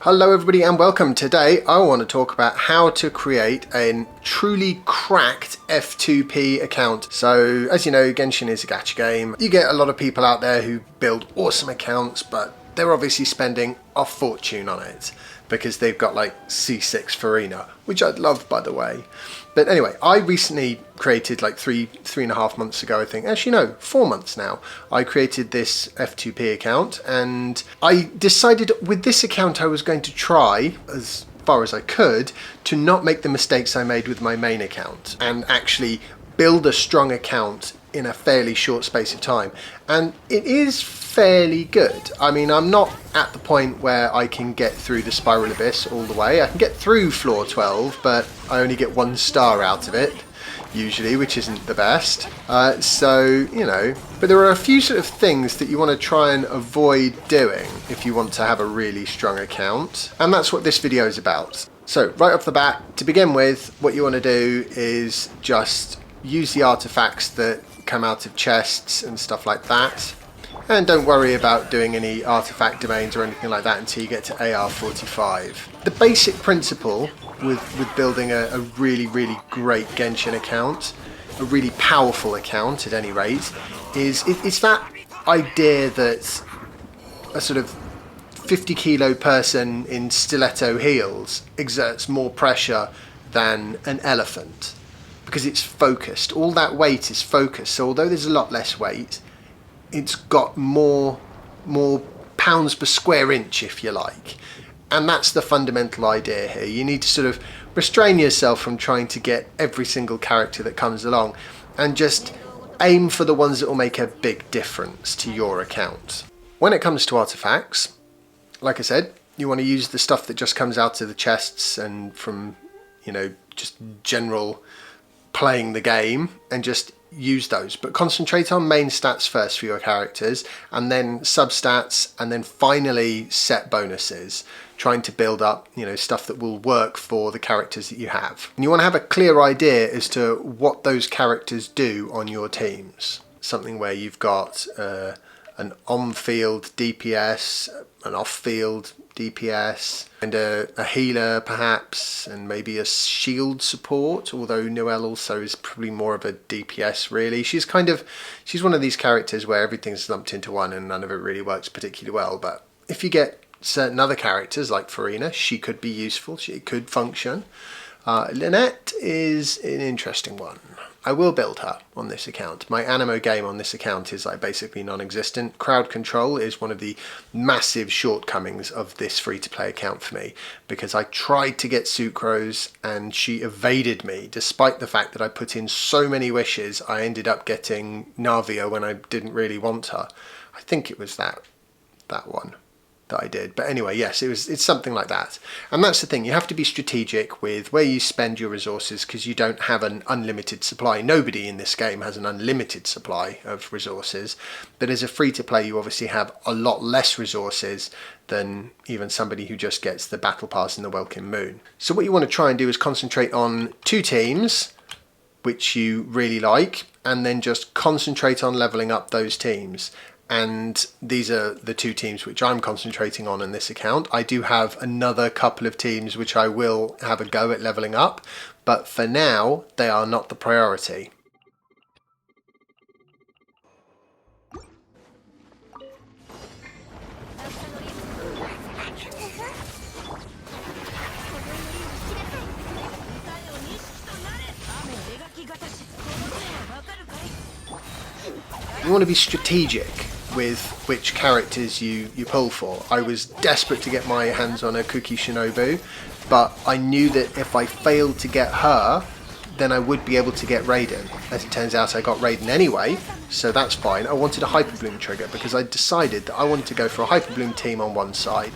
Hello everybody and welcome. Today I want to talk about how to create a truly cracked F2P account. So as you know, Genshin is a gacha game. You get a lot of people out there who build awesome accounts, but they're obviously spending a fortune on it because they've got like C6 Farina, which I'd love, by the way. But anyway, I recently created like three and a half months ago, I think. Actually, no, 4 months now. I created this F2P account and I decided with this account I was going to try, as far as I could, to not make the mistakes I made with my main account and actually build a strong account in a fairly short space of time. And it is fairly good. I mean, I'm not at the point where I can get through the Spiral Abyss all the way. I can get through floor 12, but I only get 1 star out of it, usually, which isn't the best. So, you know, but there are a few sort of things that you want to try and avoid doing if you want to have a really strong account. And that's what this video is about. So, right off the bat, to begin with, what you want to do is just use the artifacts that come out of chests and stuff like that. And don't worry about doing any artifact domains or anything like that until you get to AR45. The basic principle with building a really great Genshin account, a really powerful account at any rate, is it's that idea that a sort of 50 kilo person in stiletto heels exerts more pressure than an elephant. Because it's focused. All that weight is focused. So although there's a lot less weight, it's got more pounds per square inch, if you like. And that's the fundamental idea here. You need to sort of restrain yourself from trying to get every single character that comes along and just aim for the ones that will make a big difference to your account. When it comes to artifacts, like I said, you want to use the stuff that just comes out of the chests and from, you know, just general playing the game, and just use those, but concentrate on main stats first for your characters, and then substats, and then finally set bonuses, trying to build up, you know, stuff that will work for the characters that you have. And you want to have a clear idea as to what those characters do on your teams. Something where you've got an on-field DPS, an off-field DPS, and a healer perhaps, and maybe a shield support, although Noelle also is probably more of a DPS really. She's one of these characters where everything's lumped into one and none of it really works particularly well, but if you get certain other characters like Farina, she could be useful, she could function. Lynette is an interesting one. I will build her on this account. My Animo game on this account is like basically non-existent. Crowd control is one of the massive shortcomings of this free-to-play account for me, because I tried to get Sucrose and she evaded me. Despite the fact that I put in so many wishes, I ended up getting Navia when I didn't really want her. I think it was that one that I did. But anyway, yes, it's something like that. And that's the thing, you have to be strategic with where you spend your resources, because you don't have an unlimited supply. Nobody in this game has an unlimited supply of resources, but as a free-to-play you obviously have a lot less resources than even somebody who just gets the battle pass and the Welkin Moon. So what you want to try and do is concentrate on 2 teams which you really like, and then just concentrate on leveling up those teams. And these are the 2 teams which I'm concentrating on in this account. I do have another couple of teams which I will have a go at leveling up, but for now they are not the priority. You want to be strategic with which characters you pull for. I was desperate to get my hands on a Cookie Shinobu, but I knew that if I failed to get her, then I would be able to get Raiden. As it turns out, I got Raiden anyway, so that's fine. I wanted a Hyper Bloom trigger because I decided that I wanted to go for a Hyper Bloom team on one side.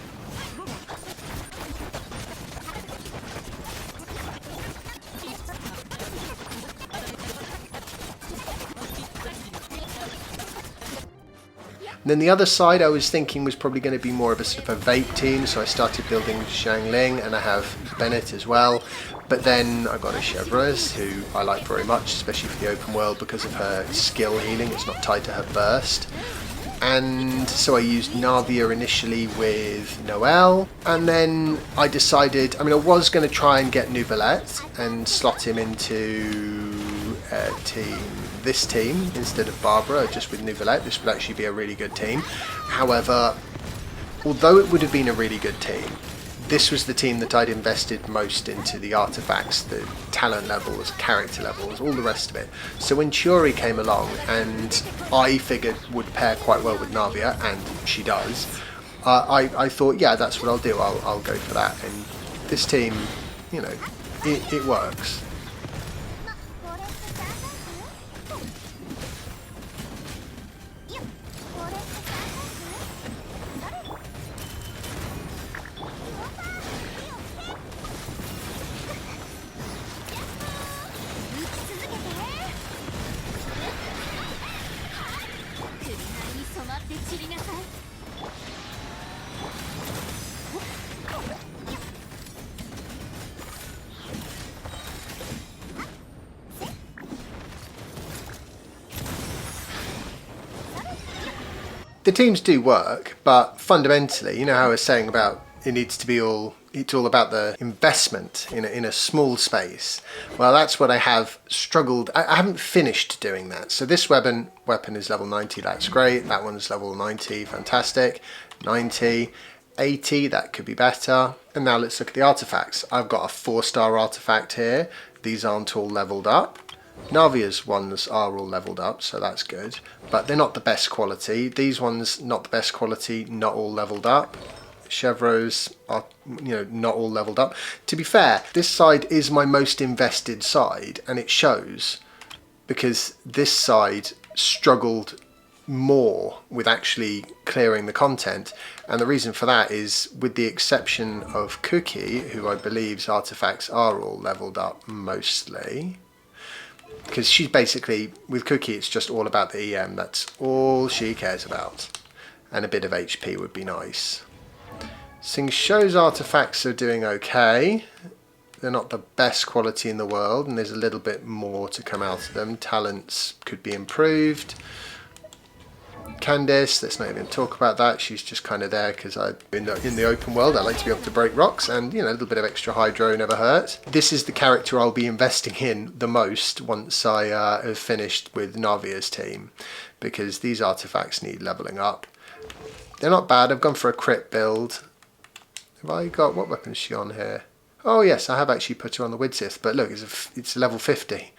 And then the other side I was thinking was probably going to be more of a sort of a vape team, so I started building Xiangling, and I have Bennett as well. But then I got a Chevreuse, who I like very much, especially for the open world because of her skill healing. It's not tied to her burst. And so I used Navia initially with Noel, and then I decided, I was going to try and get Nouvellette and slot him into this team instead of Barbara, just with Nouvellette. This would actually be a really good team. However, although it would have been a really good team, this was the team that I'd invested most into the artifacts, the talent levels, character levels, all the rest of it. So when Chiori came along, and I figured would pair quite well with Navia, and she does, I thought, yeah, that's what I'll do. I'll go for that. And this team, you know, it works. The teams do work, but fundamentally, you know how I was saying about it's all about the investment in a small space. Well, that's what I have struggled. I haven't finished doing that. So this weapon is level 90. That's great. That one's level 90. Fantastic. 90, 80. That could be better. And now let's look at the artifacts. I've got a 4-star artifact here. These aren't all leveled up. Navia's ones are all leveled up, so that's good, but they're not the best quality. These ones, not the best quality, not all leveled up. Chevro's are, not all leveled up. To be fair, this side is my most invested side, and it shows, because this side struggled more with actually clearing the content, and the reason for that is, with the exception of Cookie, who I believe's artifacts are all leveled up mostly, because she's basically, with Cookie, it's just all about the EM. That's all she cares about. And a bit of HP would be nice. Xingqiu's artifacts are doing okay. They're not the best quality in the world, and there's a little bit more to come out of them. Talents could be improved. Candice, let's not even talk about that. She's just kind of there because in the open world I like to be able to break rocks, and a little bit of extra hydro never hurt. This is the character I'll be investing in the most once I have finished with Navia's team, because these artifacts need leveling up. They're not bad. I've gone for a crit build. Have I got, what weapon is she on here? Oh yes, I have actually put her on the Widsith, but look, it's level 50.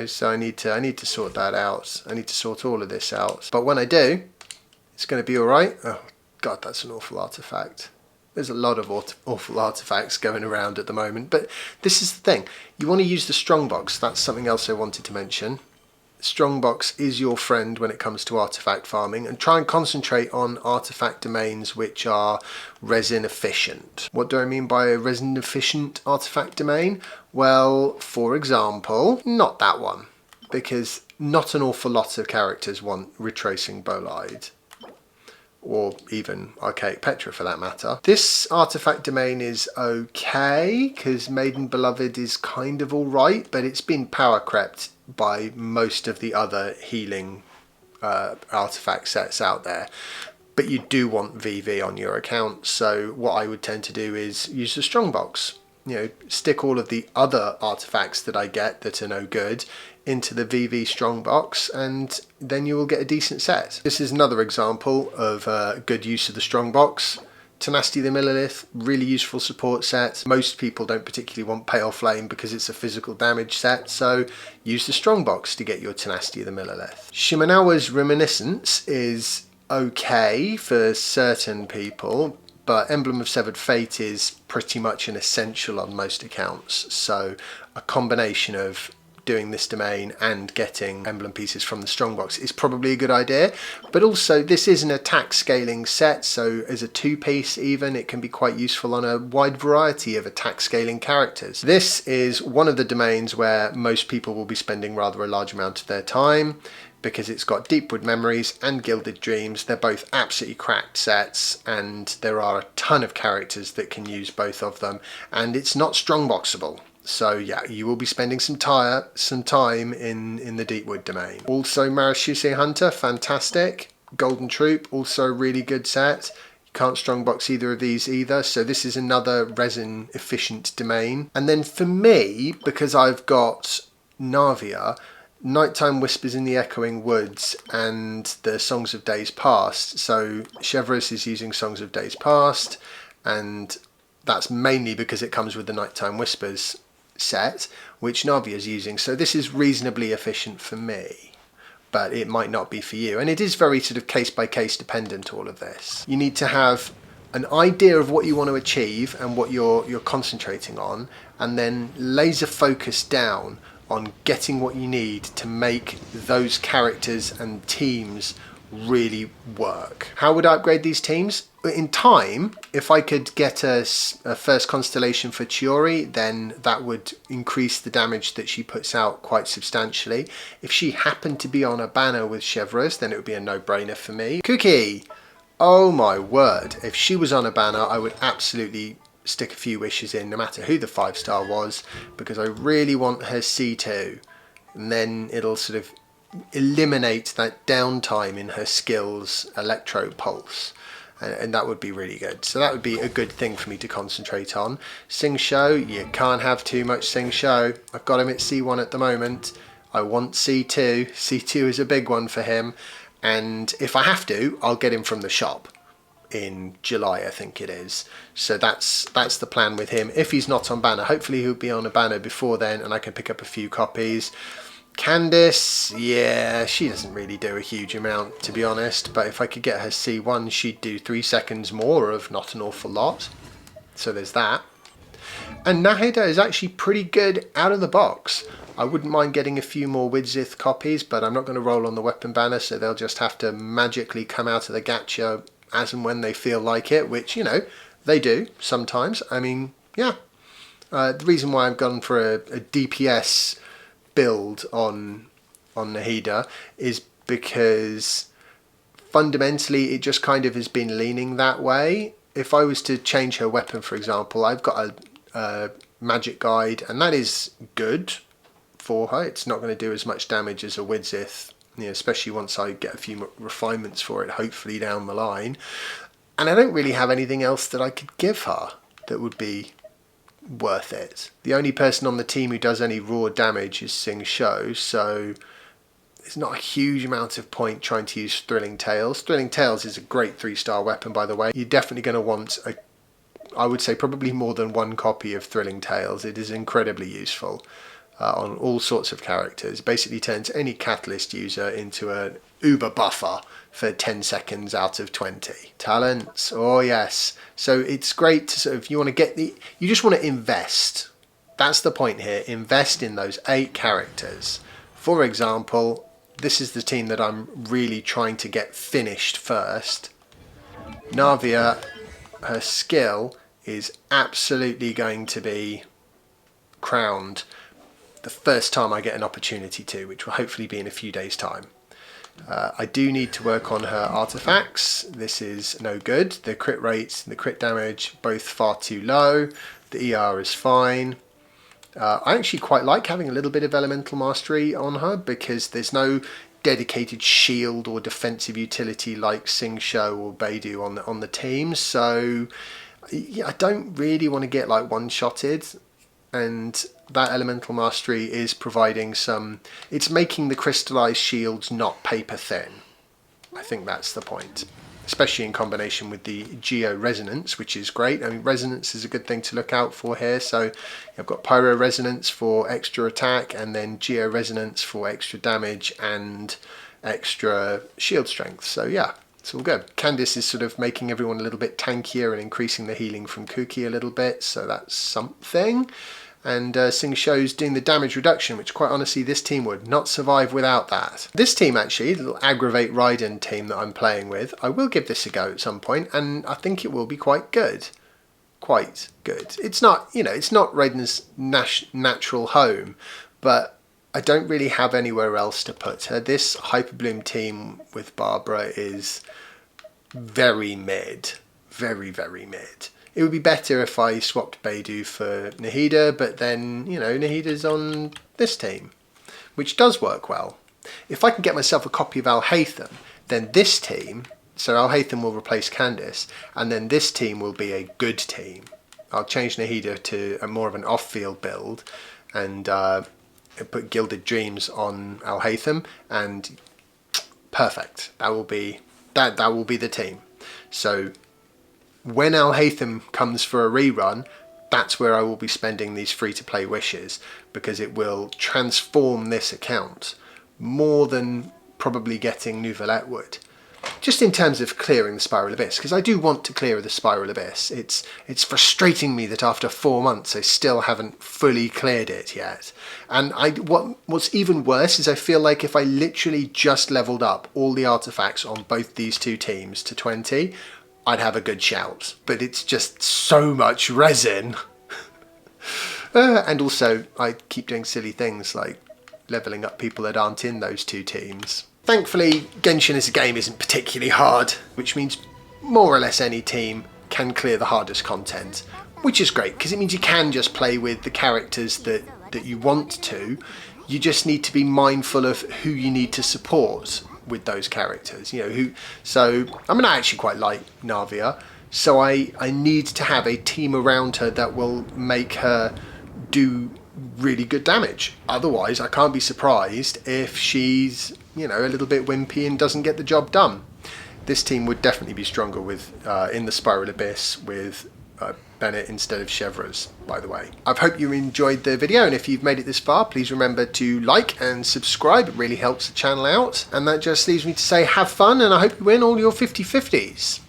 So I need to sort that out. I need to sort all of this out. But when I do, it's going to be all right. Oh God, that's an awful artifact. There's a lot of awful artifacts going around at the moment. But this is the thing. You want to use the strongbox. That's something else I wanted to mention. Strongbox is your friend when it comes to artifact farming, and try and concentrate on artifact domains which are resin efficient. What do I mean by a resin efficient artifact domain? Well, for example, not that one, because not an awful lot of characters want retracing bolide, or even Archaic Petra for that matter. This artifact domain is okay, because Maiden Beloved is kind of alright, but it's been power crept by most of the other healing artifact sets out there. But you do want VV on your account, so what I would tend to do is use the strongbox. Stick all of the other artifacts that I get that are no good into the VV strongbox, and then you will get a decent set. This is another example of good use of the strongbox. Tenacity the Millilith, really useful support set. Most people don't particularly want Pale Flame because it's a physical damage set, so use the strongbox to get your Tenacity of the Millilith. Shimenawa's Reminiscence is okay for certain people, but Emblem of Severed Fate is pretty much an essential on most accounts, so a combination of doing this domain and getting emblem pieces from the strongbox is probably a good idea. But also, this is an attack scaling set, so as a 2-piece even, it can be quite useful on a wide variety of attack scaling characters. This is one of the domains where most people will be spending rather a large amount of their time, because it's got Deepwood Memories and Gilded Dreams. They're both absolutely cracked sets, and there are a ton of characters that can use both of them, and it's not strongboxable. So yeah, you will be spending some time in the Deepwood domain. Also, Marashuse Hunter, fantastic. Golden Troop, also a really good set. You can't strongbox either of these either, so this is another resin efficient domain. And then for me, because I've got Navia, Nighttime Whispers in the Echoing Woods and the Songs of Days Past. So Chevreuse is using Songs of Days Past, and that's mainly because it comes with the Nighttime Whispers set, which Navia is using. So this is reasonably efficient for me, but it might not be for you. And it is very sort of case by case dependent, all of this. You need to have an idea of what you want to achieve and what you're concentrating on, and then laser focus down on getting what you need to make those characters and teams really work. How would I upgrade these teams? In time, if I could get a first constellation for Chiori, then that would increase the damage that she puts out quite substantially. If she happened to be on a banner with Chevreuse, then it would be a no-brainer for me. Cookie! Oh my word, if she was on a banner, I would absolutely stick a few wishes in, no matter who the 5-star was, because I really want her C2, and then it'll sort of eliminate that downtime in her skills Electro Pulse, and that would be really good. So that would be a good thing for me to concentrate on. Sing Show, you can't have too much Sing Show. I've got him at C1 at the moment. I want C2. C2 is a big one for him, and if I have to, I'll get him from the shop in July, I think it is. So that's the plan with him. If he's not on banner, hopefully he'll be on a banner before then, and I can pick up a few copies. Candice, yeah, she doesn't really do a huge amount, to be honest, but if I could get her C1, she'd do 3 seconds more of not an awful lot. So there's that. And Nahida is actually pretty good out of the box. I wouldn't mind getting a few more Widzith copies, but I'm not going to roll on the weapon banner, so they'll just have to magically come out of the gacha as and when they feel like it, which, you know, they do sometimes. I mean, yeah. The reason why I've gone for a DPS build on Nahida is because fundamentally it just kind of has been leaning that way. If I was to change her weapon, for example, I've got a magic guide, and that is good for her. It's not going to do as much damage as a Widzith, you know, especially once I get a few refinements for it, hopefully down the line. And I don't really have anything else that I could give her that would be worth it. The only person on the team who does any raw damage is Sing Show, so there's not a huge amount of point trying to use Thrilling Tales. Thrilling Tales is a great 3-star weapon, by the way. You're definitely going to want, I would say, probably more than 1 copy of Thrilling Tales. It is incredibly useful on all sorts of characters. Basically turns any Catalyst user into an uber buffer for 10 seconds out of 20. Talents, oh yes. So it's great to sort of, you just want to invest. That's the point here. Invest in those 8 characters. For example, this is the team that I'm really trying to get finished first. Navia, her skill is absolutely going to be crowned the first time I get an opportunity to, which will hopefully be in a few days' time. I do need to work on her artifacts. This is no good. The crit rates and the crit damage, both far too low. The ER is fine. I actually quite like having a little bit of elemental mastery on her, because there's no dedicated shield or defensive utility like Sing Show or Beidou on the team. So yeah, I don't really want to get like one-shotted, and that elemental mastery is providing some, it's making the crystallized shields not paper thin. I think that's the point, especially in combination with the Geo Resonance, which is great. I mean, Resonance is a good thing to look out for here. So I've got Pyro Resonance for extra attack, and then Geo Resonance for extra damage and extra shield strength. So yeah, it's all good. Candice is sort of making everyone a little bit tankier and increasing the healing from Kuki a little bit, so that's something. And Sing Show's doing the damage reduction, which quite honestly this team would not survive without that. This team actually, the little Aggravate Raiden team that I'm playing with, I will give this a go at some point, and I think it will be quite good. Quite good. It's not, you know, it's not Raiden's natural home, but I don't really have anywhere else to put her. This Hyperbloom team with Barbara is very mid. Very, very mid. It would be better if I swapped Beidou for Nahida, but then, you know, Nahida's on this team, which does work well. If I can get myself a copy of Alhaitham, then this team, so Alhaitham will replace Candice, and then this team will be a good team. I'll change Nahida to a more of an off-field build, and put Gilded Dreams on Alhaitham, and perfect. That will be the team. So when Alhaitham comes for a rerun, that's where I will be spending these free-to-play wishes, because it will transform this account more than probably getting Nouvellette would. Just in terms of clearing the Spiral Abyss, because I do want to clear the Spiral Abyss. It's frustrating me that after 4 months I still haven't fully cleared it yet. And what's even worse is I feel like if I literally just leveled up all the artifacts on both these two teams to 20, I'd have a good shout. But it's just so much resin. And also I keep doing silly things like leveling up people that aren't in those two teams. Thankfully, Genshin as a game isn't particularly hard, which means more or less any team can clear the hardest content, which is great because it means you can just play with the characters that you want to. You just need to be mindful of who you need to support with those characters. You know, so I mean, I actually quite like Navia, so I need to have a team around her that will make her do really good damage. Otherwise, I can't be surprised if she's, you know, a little bit wimpy and doesn't get the job done. This team would definitely be stronger with in the Spiral Abyss with Bennett instead of Chevreuse, by the way. I hope you enjoyed the video, and if you've made it this far, please remember to like and subscribe. It really helps the channel out. And that just leaves me to say have fun, and I hope you win all your 50/50s.